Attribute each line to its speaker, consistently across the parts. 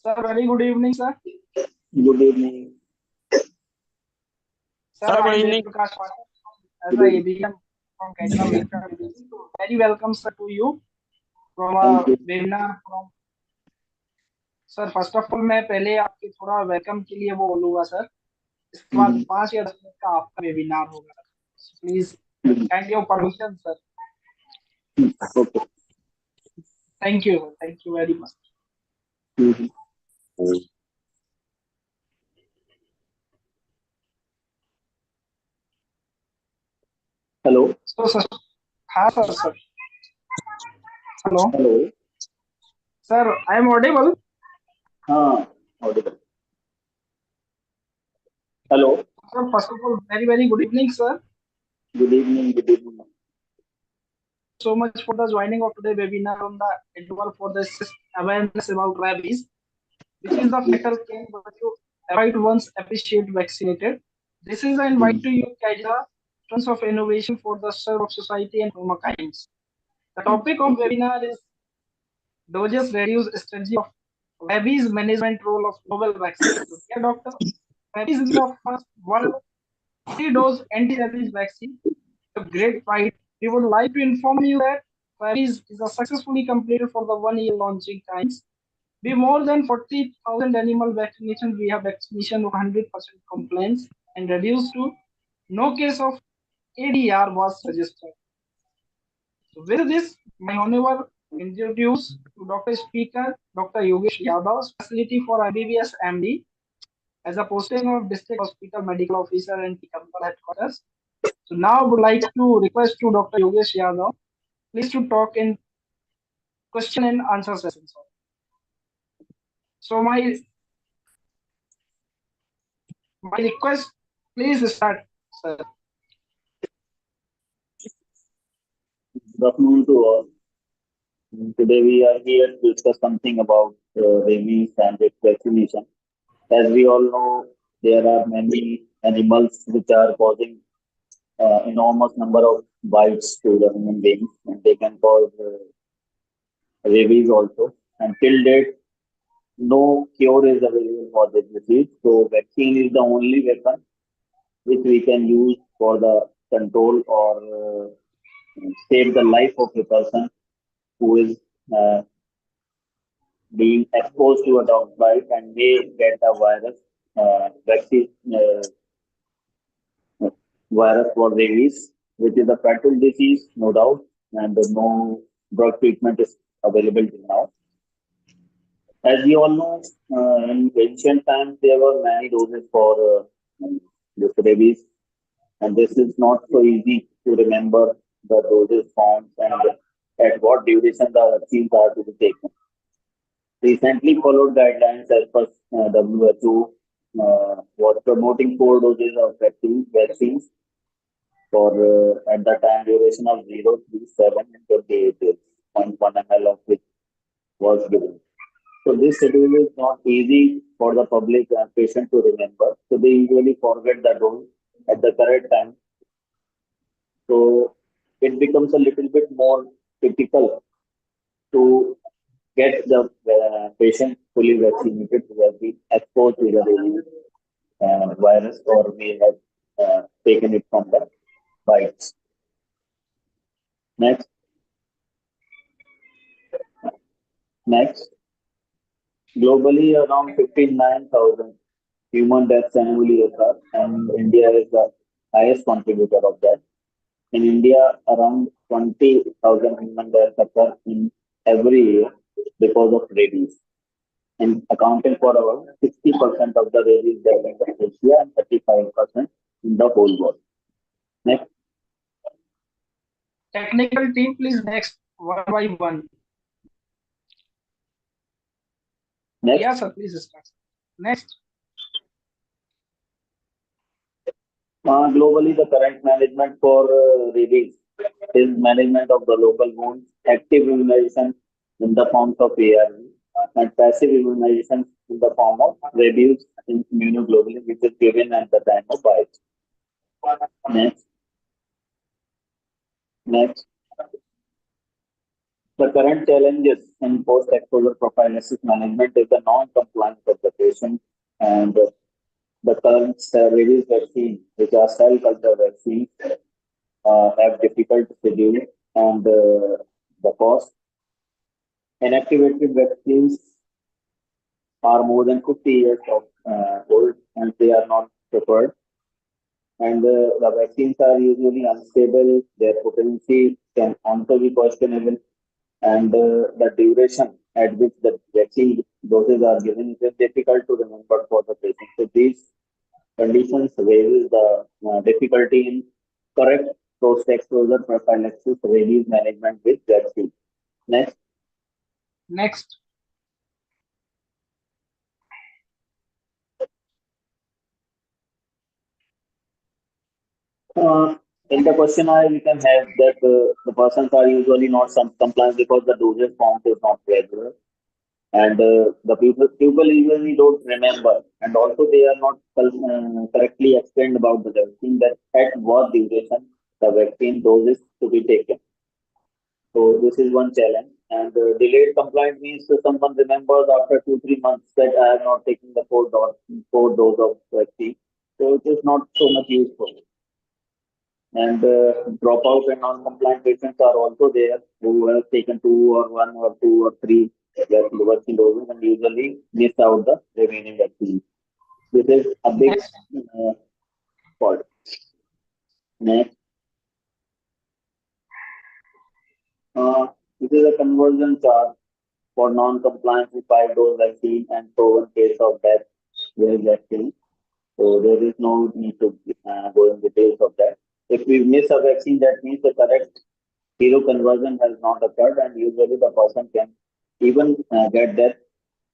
Speaker 1: Sir, very good evening, sir.
Speaker 2: Good evening.
Speaker 1: Sir, I am Ved Prakash Pathak as a ABM from Kerala Medical Division. So very welcome, sir, to you from a
Speaker 2: Thank you.
Speaker 1: webinar from. Sir first of all मैं पहले आपके थोड़ा welcome के लिए वो बोलूंगा sir. इसके बाद 5 या 10 मिनट का आपका वेबिनार होगा। Please kind your permission sir.
Speaker 2: Okay.
Speaker 1: Thank you very much.
Speaker 2: Mhm. Hello.
Speaker 1: तो सर हाँ sir hello
Speaker 2: Hello.
Speaker 1: Sir I am audible.
Speaker 2: Audible. Hello.
Speaker 1: Sir first of all very good evening sir.
Speaker 2: Good evening. Good evening.
Speaker 1: So much for the joining of today's webinar on the interval for the awareness about rabies, which is the fatal thing but you avoid once appreciate vaccinated. This is an invite to you guys tons of innovation for the serve of society and humankind. The topic of webinar is doses reduce strategy of rabies management role of novel vaccine. So, dear doctor, rabies is the first one 3-dose anti-rabies vaccine. A great fight. We would like to inform you that rabies is a successfully completed for the 1 year launching times. We more than 40,000 animal vaccinations. We have vaccination of 100% complaints and reduced to no case of ADR was registered. So with this, my honorable introduce to Dr. Speaker, Dr. Yogesh Yadav, facility for IBBS MD, as a posting of District Hospital Medical Officer and Campbell Headquarters. So now I would like to request to Dr. Yogesh Yadav, please to talk in question and answer session. So my request, please start, sir.
Speaker 2: Good afternoon to all. Today we are here to discuss something about rabies and its vaccination. As we all know, there are many animals which are causing enormous number of bites to the human beings, and they can cause rabies also. And till date, no cure is available for this disease. So vaccine is the only weapon which we can use for the control or save the life of a person who is uh, being exposed to a dog bite and may get a virus vaccine virus for rabies, which is a fatal disease, no doubt, and no drug treatment is available till now. As we all know, in ancient times there were many doses for this rabies, and this is not so easy to remember the dosage forms and at what duration the vaccines are to be taken. Recently followed guidelines as per WHO was promoting 4 doses of vaccines for at the time duration of 0, 3, 7, and 28 days, 0.1 ml of which was given. So this schedule is not easy for the public and patient to remember. So they usually forget the dose at the correct time. So it becomes a little bit more critical to get the patient fully vaccinated who has been exposed to the virus or may have taken it from the bites. Next. Globally, around 59,000 human deaths annually occur, and India is the highest contributor of that. In India, around 20,000 human deaths occur in every year because of rabies, and accounting for about 60% of the rabies deaths in Asia and 35% in the whole world. Next.
Speaker 1: Technical team, please next one by one.
Speaker 2: Next.
Speaker 1: Yeah, sir, please start. Next.
Speaker 2: Globally, the current management for rabies is management of the local wounds, active immunization in the forms of ARV, and passive immunization in the form of reduced immunoglobulin, which is given at the time of bite. Next. The current challenges in post-exposure prophylaxis management is the non-compliance of the patient and the current rabies vaccine, which are cell culture vaccines, have difficult schedule and the cost. Inactivated vaccines are more than 50 years of old and they are not preferred. And the vaccines are usually unstable, their potency can also be questionable, and the duration at which the vaccine doses are given is difficult to remember for the patient. So these conditions raises the difficulty in correct post-exposure prophylaxis rabies management with vaccine. Next,
Speaker 1: Next,
Speaker 2: in the questionnaire, we can have that the persons are usually not some compliant because the dosage count is not regular, and the people usually don't remember, and also they are not correctly explained about the vaccine that at what duration the vaccine dose is to be taken. So this is one challenge. And delayed compliance means someone remembers after 2 3 months that I have not taken the four dose of vaccine. So it is not so much useful. And dropout and non-compliant patients are also there who have taken two or one or two or three vaccine doses and usually miss out the remaining vaccines. This is a big
Speaker 1: next,
Speaker 2: uh, fault. Next, uh, this is a conversion chart for non-compliance with 5-dose vaccine and proven case of death with vaccine. So there is no need to go in details of that. If we miss a vaccine, that means the correct zero conversion has not occurred, and usually the person can even get death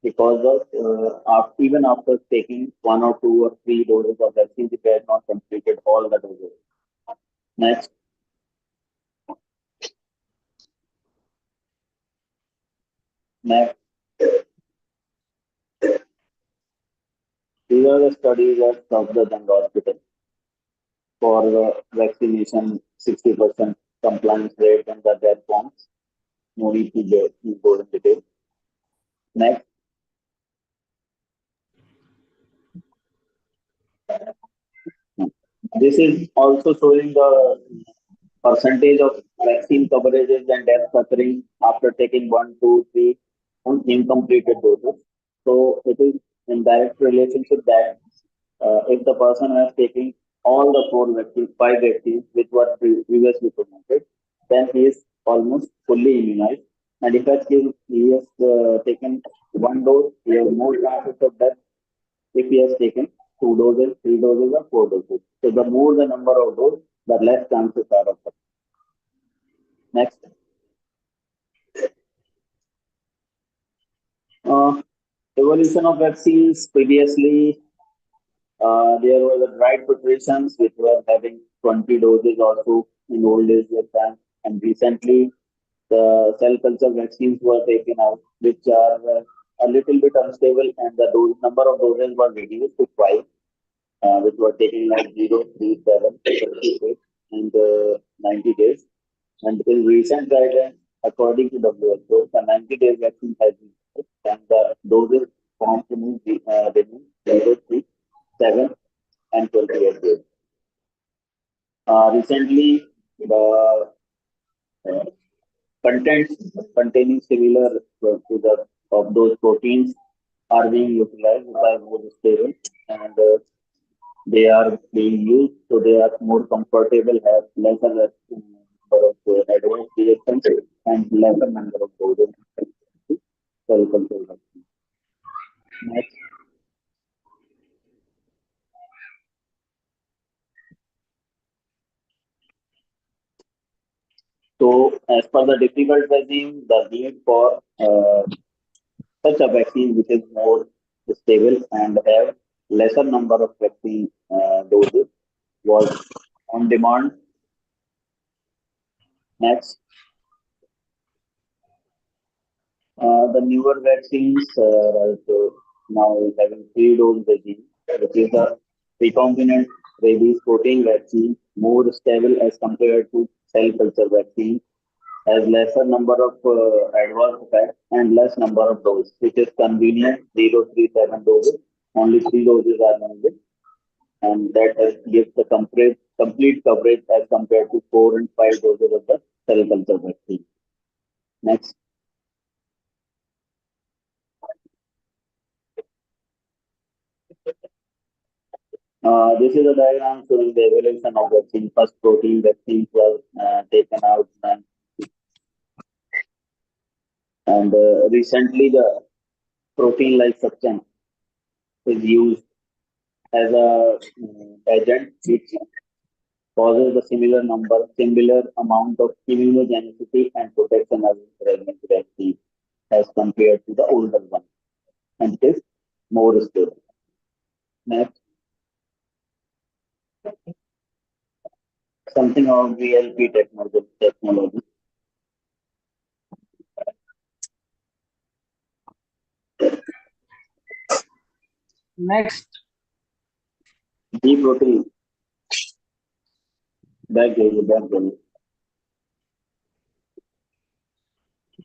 Speaker 2: because of even after taking one or two or three doses of vaccine, if they have not completed all the doses. Next, next, these are the studies at Safdarjung Hospital for the vaccination 60% compliance rate and the death forms. No need to go in detail. Next, this is also showing the percentage of vaccine coverages and death occurring after taking one, two, three incompleted doses. So it is in direct relationship that if the person has taken all the four vaccines, five vaccines which were previously promoted, then he is almost fully immunized. And if he has taken one dose, he has more chances of death if he has taken two doses, three doses, or four doses. So the more the number of doses, the less chances are of death. Next, uh, evolution of vaccines. Previously, there were the dried preparations which were having 20 doses or so in old days with time, and recently the cell culture vaccines were taken out, which are a little bit unstable, and the number of doses were reduced to five, which were taken like 0, 3, 7, 38, and 90 days. And in recent guidelines, according to WHO, the 90-day vaccine has been used, and the doses formed to move remain 0, 3, 7, and 28 days. Recently, the uh, contents containing similar to the of those proteins are being utilized, which are more stable, and they are being used, so they are more comfortable, have lesser number of adverse reactions and lesser number of doses. Cell culture vaccine. Next, so as per the difficult regime, the need for such a vaccine which is more stable and have lesser number of vaccine doses was on demand. Next, the newer vaccines now is having three-dose regime, which is a recombinant rabies protein vaccine, more stable as compared to cell culture vaccine. has lesser number of adverse effects and less number of doses, which is convenient 037 doses. Only 3 doses are needed, and that gives the complete coverage as compared to 4 and 5 doses of the cell culture vaccine. Next. This is a diagram showing the evolution of vaccine. First protein vaccines were taken out, and recently the protein-like substance is used as a agent which causes the similar amount of immunogenicity and protection as pregnant vaccine as compared to the older one, and it is more stable. Next, something on VLP technology.
Speaker 1: Next,
Speaker 2: G protein, back.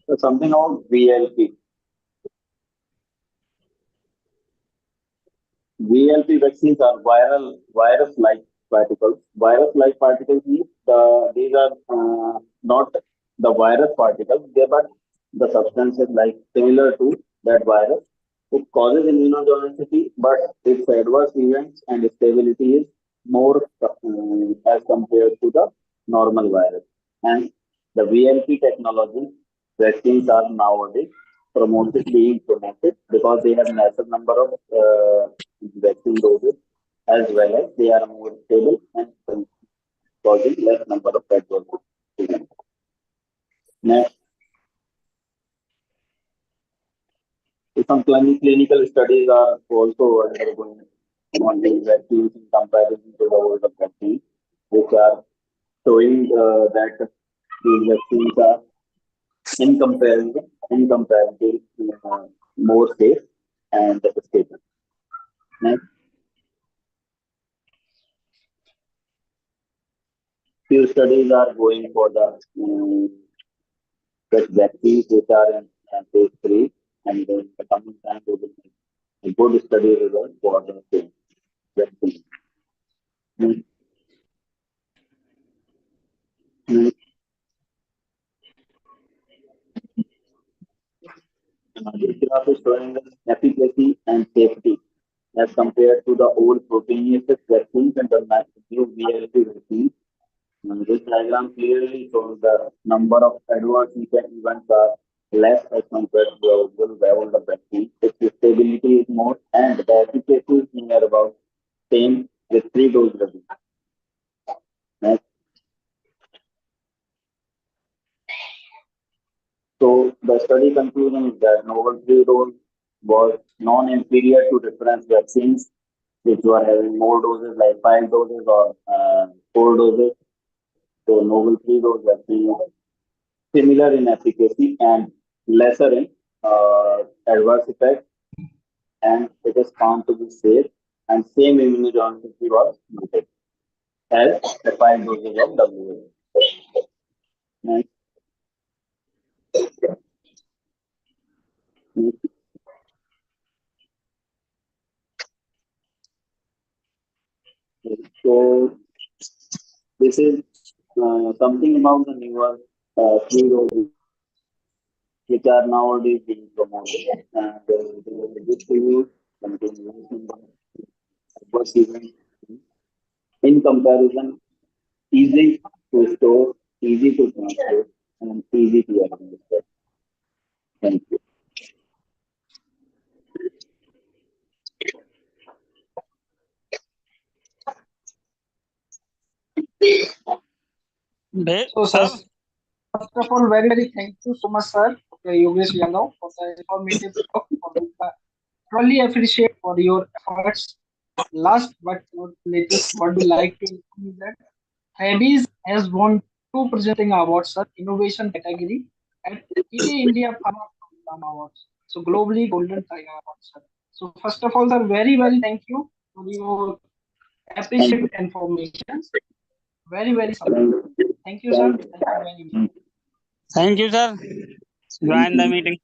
Speaker 2: So something on VLP. VLP vaccines are virus-like particles. Virus-like particles means these are not the virus particles, but the substances like similar to that virus. It causes immunogenicity, but its adverse events and stability is more as compared to the normal virus. And the VLP technology vaccines are nowadays being promoted because they have lesser number of vaccine doses as well as they are more stable and causing less number of adverse events. Next, some clinical studies are also undergoing on the vaccines in comparison to the older vaccines, which are showing that these vaccines are in comparison more safe and stable. Next, few studies are going for the vaccines which are in phase 3, and then in the coming time we will make a good study result for the same vaccine. Mm, mm. This graph is showing the efficacy and safety as compared to the old proteinous vaccines and the new VLP vaccines. This diagram clearly shows the number of adverse events are less as compared to the older vaccine. Its stability is more, and the efficacy is near about same with 3 dose regimen. Next. So the study conclusion is that novel 3 dose was non-inferior to reference vaccines, which were having more doses like 5 doses or 4 doses. So novel 3 dose vaccine is similar in efficacy and lesser in adverse effects, and it is found to be safe, and same immunogenicity was noted as the 5 doses of WHO. Next. So this is something about the newer 3 doses which are nowadays being promoted, and they will be good to use, continuation, adverse events in comparison, easy to store, easy to transport, and easy to administer. Thank you.
Speaker 1: so sir, first of all, very, very thank you so much, sir, Yogesh Yadav, for the informative talk. Truly appreciate for your efforts. Last but not least, would like to inform you that Rabies has won 2 presenting awards, sir, innovation category at ET India Pharma Awards. So globally Golden Tiger Awards, sir. So first of all, sir, very, very thank you for your
Speaker 2: Thank
Speaker 1: appreciate
Speaker 2: you.
Speaker 1: information. Very, very
Speaker 2: Thank
Speaker 1: supportive.
Speaker 2: you.
Speaker 1: Thank you, sir.
Speaker 2: Thank
Speaker 1: Thank you very much.
Speaker 2: you.
Speaker 3: Thank you, sir. Join the meeting.